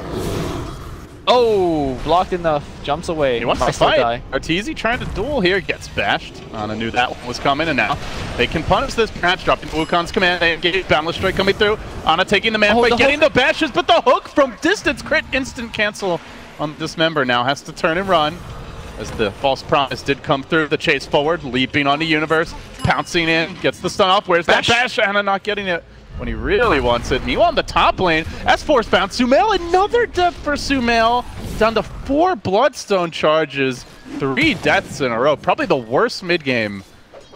Oh, blocked enough. Jumps away. He wants to fight. Arteezy trying to duel here, gets bashed. Ana knew that one was coming, and now they can punish this patch, dropping Wuhan's command. They engage Boundless Strike coming through. Ana taking the man fight, getting the bashes, but the hook from distance, crit instant cancel on Dismember now. Has to turn and run, as the false promise did come through. The chase forward, leaping on the universe, pouncing in, gets the stun off. Where's that bash? Ana not getting it when he really wants it. Meanwhile, on the top lane, that's force bound. Sumail, another death for Sumail. Down to 4 Bloodstone charges, 3 deaths in a row. Probably the worst mid game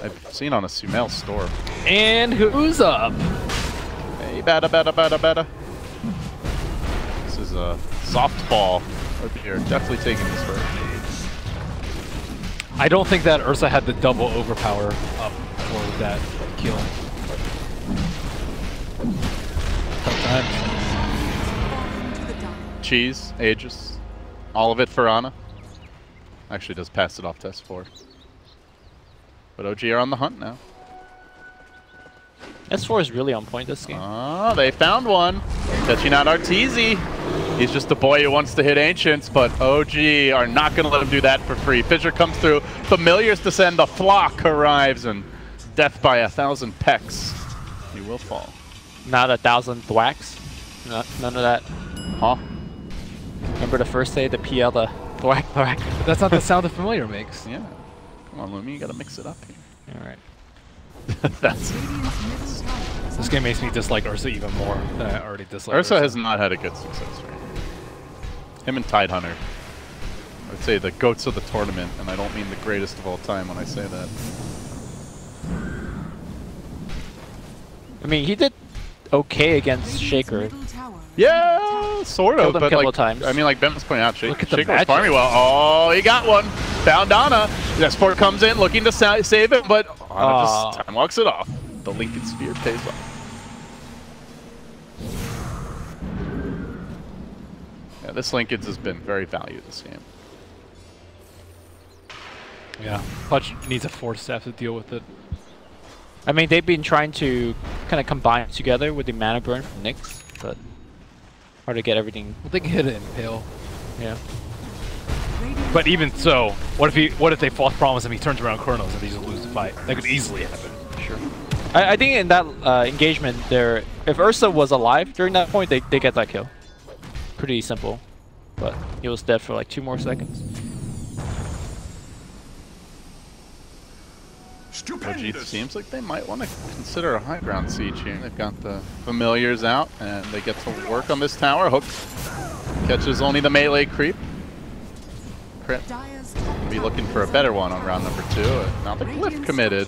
I've seen on a Sumail store. And who's up? Hey, bada. This is a softball over here. Definitely taking this for I don't think that Ursa had the double overpower up for that kill. Tough times. Cheese, Aegis, all of it for Ana. Actually does pass it off to S4. But OG are on the hunt now. S4 is really on point this game. Oh, they found one. Catching out Arteezy. He's just a boy who wants to hit Ancients, but OG are not going to let him do that for free. Fissure comes through. Familiars descend. The flock arrives, and death by 1,000 pecks. He will fall. Not 1,000 thwacks. None of that. Huh? Remember the first day, the PL, the thwack. But that's not the sound the Familiar makes. Yeah. Come on, Lumi, you gotta mix it up here. Alright. That's This game makes me dislike Ursa even more than I already dislike Ursa has not had a good success rate. Him and Tidehunter. I would say the goats of the tournament, and I don't mean the greatest of all time when I say that. I mean, he did okay against Shaker. Yeah, sort of, but like, times. I mean, like Ben was pointing out, Shaker was magic. farming well. Oh, he got one. Found Ana. S4 comes in looking to save it, but Ana just time walks it off. The Lincoln Sphere pays off. Yeah, this Lincoln's has been very valued this game. Yeah, Pudge needs a force staff to deal with it. I mean, they've been trying to kind of combine together with the mana burn from Nyx, but hard to get everything. Well, they can hit it in Pale. Yeah. But even so, what if they false promise him, he turns around Chronos and they just lose the fight? That could easily happen. Sure. I think in that engagement there, if Ursa was alive during that point, they get that kill. Pretty simple. But he was dead for like 2 more seconds. OG seems like they might want to consider a high ground siege here. They've got the Familiars out, and they get to work on this tower. Hook catches only the melee creep. Crit. Be looking for a better one on round number 2. Now the Glyph committed.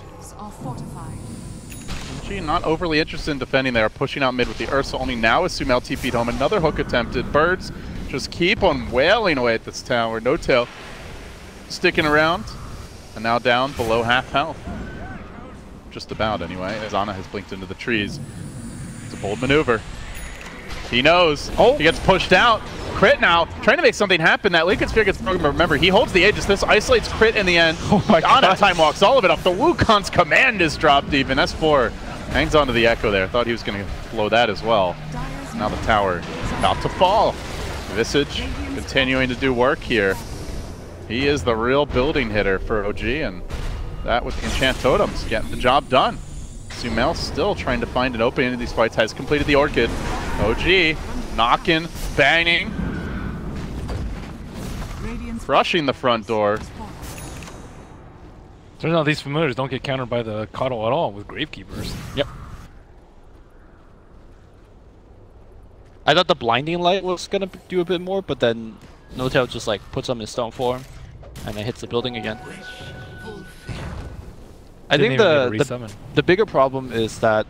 OG not overly interested in defending. They are pushing out mid with the Ursa. Only now is Sumail TP'd home. Another hook attempted. Birds just keep on wailing away at this tower. No tail sticking around. And now down below half health. Just about, anyway, as Ana has blinked into the trees. It's a bold maneuver. He knows. Oh, he gets pushed out. Crit now, trying to make something happen. That Lincoln Sphere gets broken, but remember, he holds the Aegis. This isolates Crit in the end. Oh my God. Ana time walks all of it off. The Wukon's command is dropped even. S4 hangs onto the Echo there. Thought he was going to blow that as well. Now the tower about to fall. Visage continuing to do work here. He is the real building hitter for OG, and that with the Enchant Totems getting the job done. Sumail still trying to find an opening in these fights, has completed the Orchid. OG knocking, banging, crushing the front door. Turns out these Familiars don't get countered by the Coddle at all with Gravekeepers. Yep. I thought the Blinding Light was going to do a bit more, but then No-Tail just like puts them in stone form and then hits the building again. I think the bigger problem is that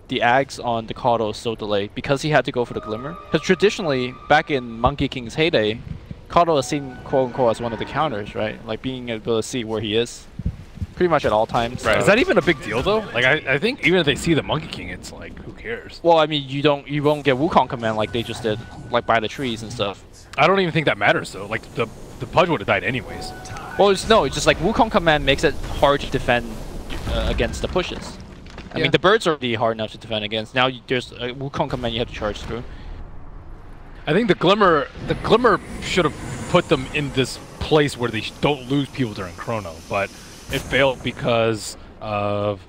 the Ags on the Coddle is so delayed because he had to go for the Glimmer. Because traditionally, back in Monkey King's heyday, Coddle is seen quote-unquote as one of the counters, right? Like being able to see where he is. pretty much at all times. Right. Is that even a big deal though? Like I think even if they see the Monkey King, it's like who cares? Well, I mean, you won't get Wukong command like they just did, like by the trees and stuff. I don't even think that matters though. Like the Pudge would have died anyways. Well, it's just like Wukong command makes it hard to defend against the pushes. I mean, the birds are already hard enough to defend against. Now there's a Wukong command you have to charge through. I think the Glimmer should have put them in this place where they don't lose people during Chrono, but it failed because of,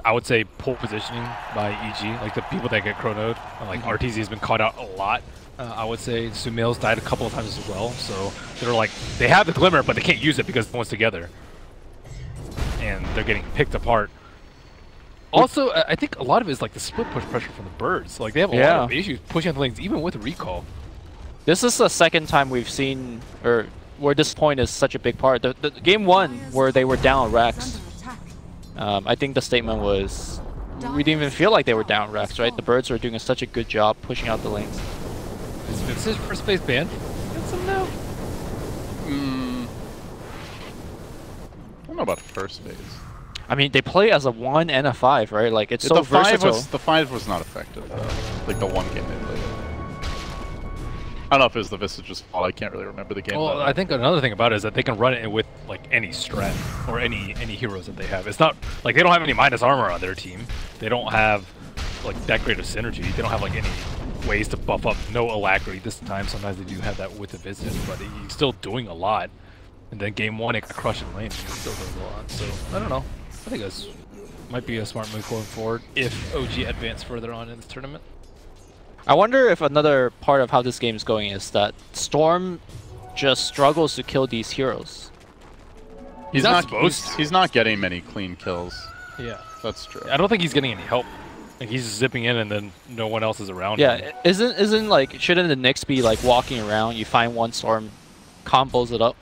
I would say, poor positioning by EG, like the people that get chronoed. Like RTZ has been caught out a lot. I would say Sumail's died a couple of times as well, so they're like, they have the Glimmer, but they can't use it because no one's together. And they're getting picked apart. Also, I think a lot of it is like the split push pressure from the birds. Like they have a lot of issues pushing out the lanes, even with recall. This is the second time we've seen, or where this point is such a big part. The game 1 where they were down Rex, I think the statement was, we didn't even feel like they were down Rex, right? The birds were doing such a good job pushing out the lanes. Is Vince's first base banned? No. I don't know about first base. I mean, they play as a 1 and a 5, right? Like, it's so versatile. The 5 was not effective, though. Like, the one game they played. I don't know if it was the Visage's fault. I can't really remember the game. Well, I think another thing about it is that they can run it with, like, any strat or any heroes that they have. It's not, like, they don't have any minus armor on their team. They don't have, like, that great of synergy. They don't have, like, any ways to buff up. No alacrity this time. Sometimes they do have that with the Visage, but he's still doing a lot. And then game 1, it got crushed in lane, and he still does a lot. So, I don't know. I think this might be a smart move going forward if OG advance further on in this tournament. I wonder if another part of how this game is going is that Storm just struggles to kill these heroes. He's not supposed to. He's not getting many clean kills. Yeah. That's true. I don't think he's getting any help. Like he's zipping in and then no one else is around him. Yeah, isn't like, shouldn't the Nyx be like walking around, you find one Storm, combos it up?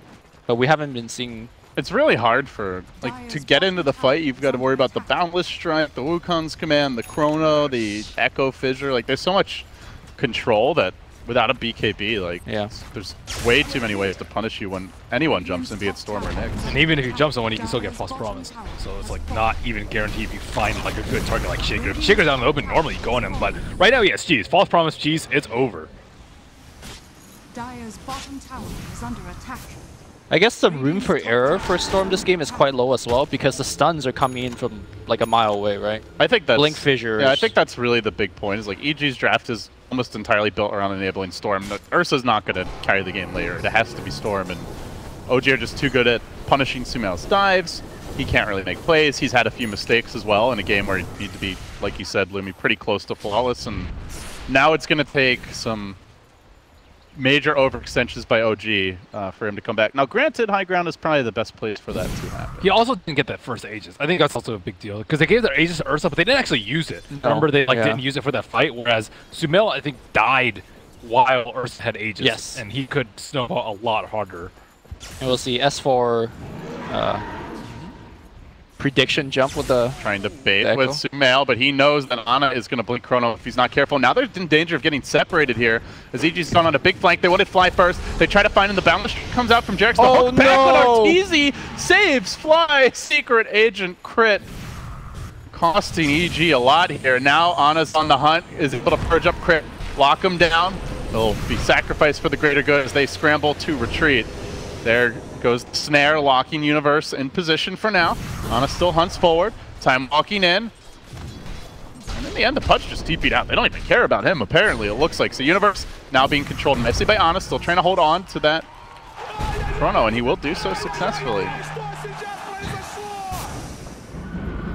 But we haven't been seeing... It's really hard for, like, to get into the fight, you've got to worry about the Boundless Strike, the Wukong's command, the Chrono, the Echo Fissure. Like, there's so much control that without a BKB, like, there's way too many ways to punish you when anyone jumps in, be it Storm or Nyx. And even if you jump someone, you can still get False Promise. So it's, like, not even guaranteed if you find, like, a good target like Shaker. If Shaker's out in the open, normally you go on him, but right now he has Cheese. False Promise, Cheese, it's over. Dire's bottom tower is under attack. I guess the room for error for Storm this game is quite low as well, because the stuns are coming in from like a mile away, right? I think that's... Blink Fissures. Yeah, I think that's really the big point, is like EG's draft is almost entirely built around enabling Storm. Ursa's not going to carry the game later. It has to be Storm, and OG are just too good at punishing Sumail's dives. He can't really make plays. He's had a few mistakes as well in a game where you need to be, like you said, Lumi, pretty close to flawless, and now it's going to take some major overextensions by OG for him to come back. Now, granted, high ground is probably the best place for that to happen. He also didn't get that first Aegis. I think that's also a big deal because they gave their Aegis to Ursa, but they didn't actually use it. No. Remember, they didn't use it for that fight. Whereas Sumail, I think, died while Ursa had Aegis. Yes, and he could snowball a lot harder. And we'll see S4 prediction jump with the trying to bait with Sumail, but he knows that Ana is going to blink Chrono if he's not careful. Now they're in danger of getting separated here as EG's gone on a big flank. They want to fly first. They try to find him. The Boundless comes out from Jarex. The hook back, but Arteezy saves Fly. Secret Agent crit, costing EG a lot here. Now Ana's on the hunt, is able to purge up crit, lock him down. They'll be sacrificed for the greater good as they scramble to retreat. There goes the snare, locking Universe in position for now. Ana still hunts forward. Time walking in. And in the end, the Pudge just TP'd out. They don't even care about him, apparently, it looks like. So Universe now being controlled nicely by Ana, still trying to hold on to that Chrono, and he will do so successfully.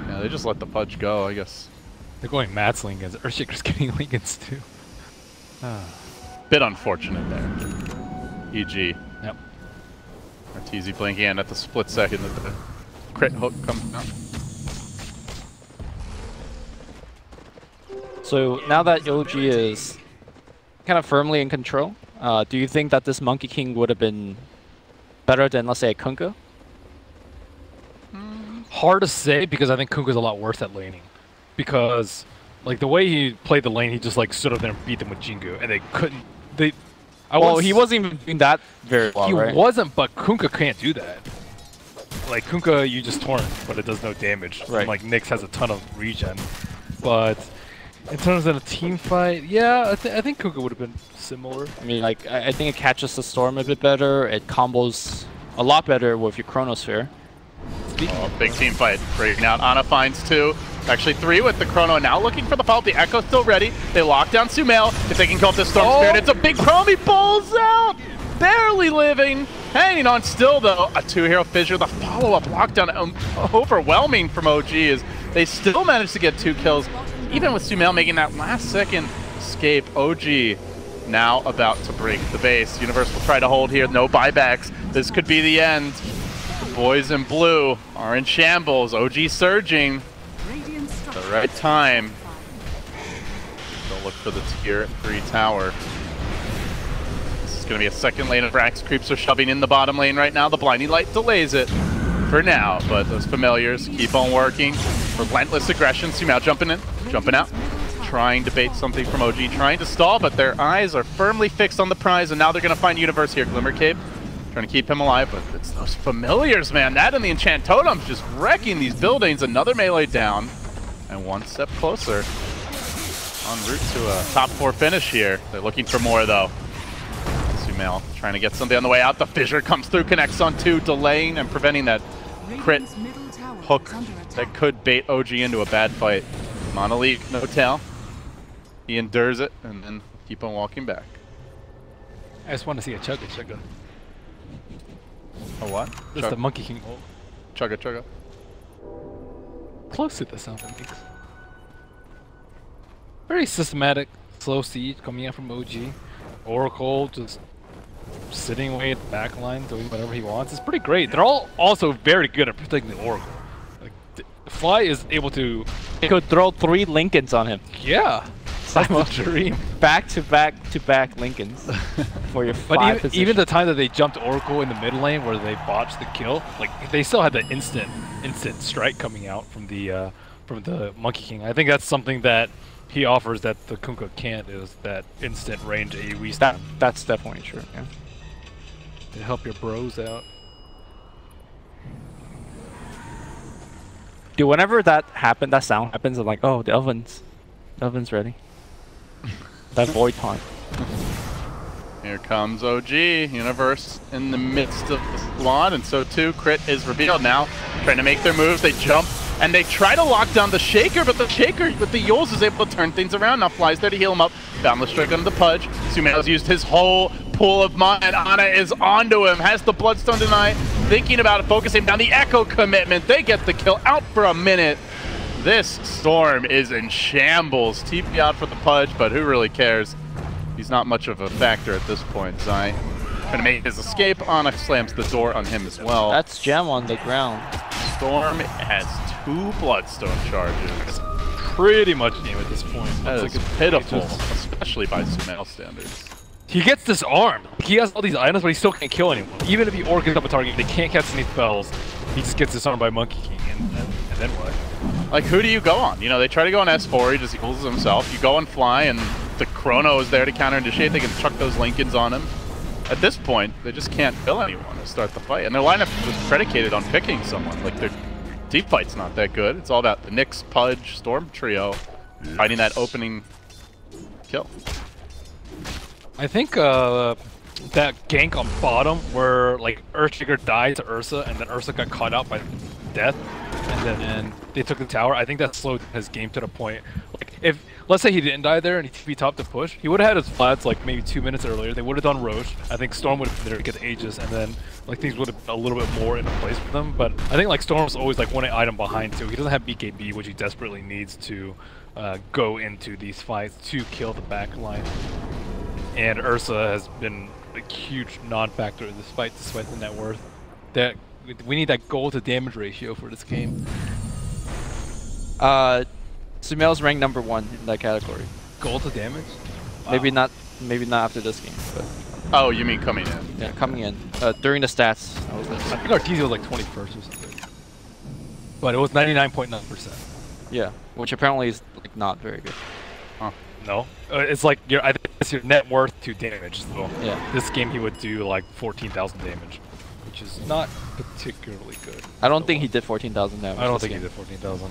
Yeah, they just let the Pudge go, I guess. They're going Matt's Lincolns. Earthshaker's getting Lincolns too. Bit unfortunate there. EG. Yep. Arteezy blinking in at the split second that the crit hook comes out. So now that OG is kind of firmly in control, do you think that this Monkey King would have been better than, let's say, a Kunkka? Hard to say because I think Kunkka's a lot worse at laning. Because, like, the way he played the lane, he just, like, stood up there and beat them with Jingu, and they couldn't... Well, he wasn't even doing that very well, He wasn't, but Kunkka can't do that. like Kunkka, you just torrent, but it does no damage. Right. And, like Nyx has a ton of regen, but in terms of a team fight, yeah, I think Kunkka would have been similar. I mean, like I think it catches the storm a bit better. It combos a lot better with your Chronosphere. Oh, big team fight. Breaking out. Ana finds 2. Actually 3 with the Chrono. Now looking for the follow-up. The Echo's still ready. They lock down Sumail. If they can kill up this Storm Spirit, it's a big problem. He pulls out. Barely living. Hanging on still, though. A 2-hero fissure. The follow-up lockdown overwhelming from OG as they still managed to get 2 kills. Even with Sumail making that last-second escape, OG now about to break the base. Universe will try to hold here. No buybacks. This could be the end. The boys in blue are in shambles. OG surging. The right time. They'll look for the tier 3 tower. This is going to be a second lane of Rax. Creeps are shoving in the bottom lane right now. The blinding light delays it for now, but those familiars keep on working. Relentless aggression. Sumail jumping in, jumping out. Trying to bait something from OG, trying to stall, but their eyes are firmly fixed on the prize, and now they're going to find Universe here. Glimmer Cape, trying to keep him alive, but it's those familiars, man. That and the Enchant Totems just wrecking these buildings. Another melee down, and one step closer. En route to a top 4 finish here. They're looking for more, though. Sumail trying to get something on the way out. The fissure comes through, connects on 2, delaying and preventing that crit hook that could bait OG into a bad fight. Monolith, no tail. He endures it, and then keep on walking back. I just want to see a chugga chugga. A what? That's the Monkey King ult. Chugga chugga. Close to the sound it makes. Very systematic, slow siege coming in from OG. Oracle just sitting away at the back line, doing whatever he wants. It's pretty great. They're all also very good at protecting the Oracle. Like, Fly is able to... You could throw 3 Lincolns on him. Yeah! That's the dream. Back to back Lincolns for your 5 But position. even the time that they jumped Oracle in the mid lane where they botched the kill, like they still had the instant strike coming out from the Monkey King. I think that's something that he offers that the Kunkka can't, is that instant range AoE stuff. That's definitely true, yeah. To help your bros out. Dude, whenever that sound happens, I'm like, oh, the oven's ready. That void taunt. Here comes OG. Universe in the midst of the squad, and so too Crit is revealed now. Trying to make their moves, they jump, and they try to lock down the Shaker, but the Shaker with the Yules is able to turn things around. Now Fly's there to heal him up. Boundless Strike on the Pudge. Sumail's used his whole pool of mana. Ana is onto him, has the Bloodstone tonight, thinking about it, focusing down the Echo commitment. They get the kill out for a minute. This Storm is in shambles. TP out for the Pudge, but who really cares? He's not much of a factor at this point. Zai trying to make his escape. Ana slams the door on him as well. That's Gem on the ground. Storm has 2 Bloodstone charges. Pretty much game at this point. That is pitiful, especially by Sumail standards. He gets disarmed. He has all these items, but he still can't kill anyone. Even if he orcs up a target, they can't cast any spells. He just gets disarmed by Monkey King, and then what? Like, who do you go on? You know, they try to go on S4, he just heals himself. You go on Fly, and the Chrono is there to counter-initiate. They can chuck those Lincolns on him. At this point, they just can't kill anyone to start the fight. And their lineup was predicated on picking someone. Like, their team fight's not that good. It's all about the Nyx, Pudge, Storm trio fighting that opening kill. I think that gank on bottom where like Earthshaker died to Ursa and then Ursa got caught out by death and then they took the tower. I think that slowed his game to the point. Like if let's say he didn't die there and he TP top to push, he would have had his flats like maybe 2 minutes earlier. They would have done Roche. I think Storm would have been there to get the Aegis and then like things would have been a little bit more into place for them. But I think like Storm's always like one item behind too. He doesn't have BKB, which he desperately needs to go into these fights to kill the back line. And Ursa has been a huge non-factor in this fight, despite the net worth. That we need that goal to damage ratio for this game. Sumail's ranked #1 in that category. Goal to damage? Wow. Maybe not after this game, but. Oh, you mean coming in? Yeah, coming in. During the stats. I think Artesia was like 21st or something. But it was 99.9%. Yeah, which apparently is like not very good. Huh. No, it's like I think it's your net worth to damage. So yeah. This game he would do like 14,000 damage. which is not particularly good. I don't think he did 14,000 damage. I don't think he did 14,000.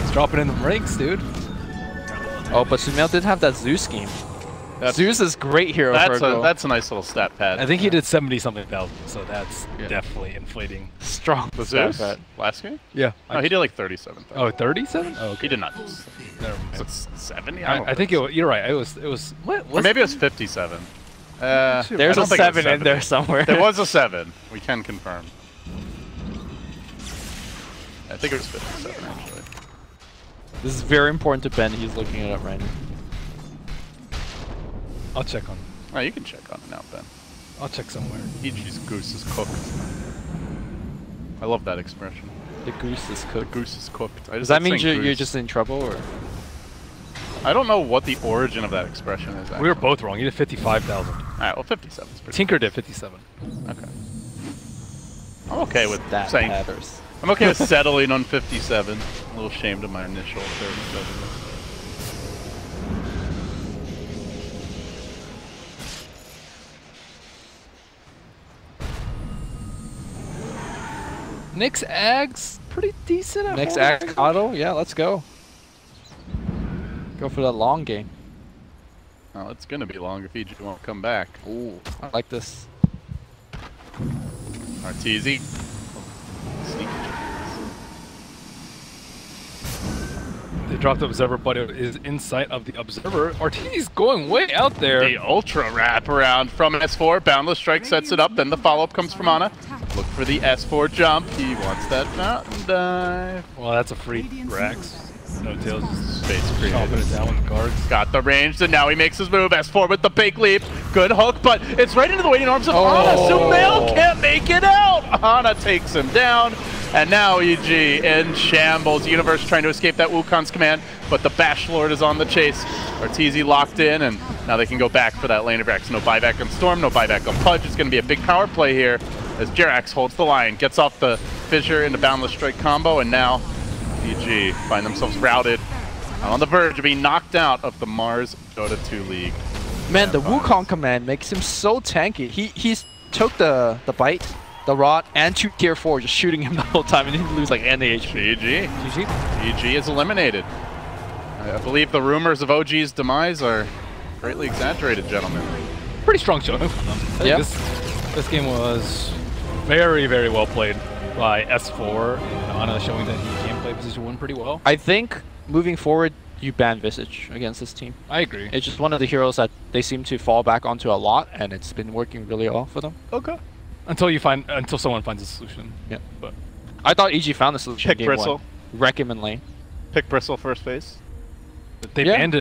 He's dropping in the ranks, dude. Oh, but Sumail did have that Zeus scheme. Zeus is great hero. That's a nice little stat pad. I think he did 70-something thousand, so that's definitely inflating. Strong The stat Zeus pad. last game? Yeah. No, he did like 37,000. Oh, 37? Oh, okay. He did not. Never mind. 70? I think you're right. It was what? Or maybe it was 57. There's I don't a think it was 7 in there somewhere. There was a 7. We can confirm. I think it was 57 actually. This is very important to Ben. He's looking it up right now. I'll check on. Oh, you can check on it now, Ben. I'll check somewhere. EG's goose is cooked. I love that expression. The goose is The cooked. goose is cooked. Does that mean you're just in trouble, or? I don't know what the origin of that expression is. Actually. We were both wrong. You did 55,000. Alright, well 57 is pretty Tinker did 57. Okay. I'm okay with That saying... matters. I'm okay with settling on 57. A little ashamed of my initial 37. Nick's Ags, pretty decent at Next home. avocado? Yeah, let's go. Go for that long game. Oh, it's gonna be long if EG won't come back. Ooh, I like this. Arteezy. Sneaky. They dropped the Observer, but it is inside of the Observer. Ortiz going way out there. The ultra wraparound from S4. Boundless Strike sets it up, then the follow-up comes from Ana. Look for the S4 jump. He wants that mountain dive. Well, that's a free Rax. No tails. Space Chopping created. it down with the guards. Got the range, and now he makes his move. S4 with the big leap. Good hook, but it's right into the waiting arms of Ana. Sumail can't make it out. Ana takes him down. And now EG in shambles. Universe trying to escape that Wuhan's command, but the Bash Lord is on the chase. Arteezy locked in, and now they can go back for that lane of Rex. No buyback on Storm, no buyback on Pudge. It's going to be a big power play here as Jerax holds the line, gets off the Fissure into Boundless Strike combo, and now EG find themselves routed on the verge of being knocked out of the Mars Dota 2 League. Man, the Wukong command makes him so tanky. He's took the bite, the rod, and 2 tier 4, just shooting him the whole time, and he didn't lose like any HP. GG. GG. EG is eliminated. I believe the rumors of OG's demise are greatly exaggerated, gentlemen. Pretty strong showing from them. I think Yeah. This game was very, very well played by S4. Ana showing that he can play position 1 pretty well. I think moving forward, you ban Visage against this team. I agree. It's just one of the heroes that they seem to fall back onto a lot, and it's been working really well for them. Okay. Until someone finds a solution. Yeah. But I thought EG found the solution. Pick in game Bristle. 1. Wreck him in lane. Pick Bristle first phase. they Yeah. banned it.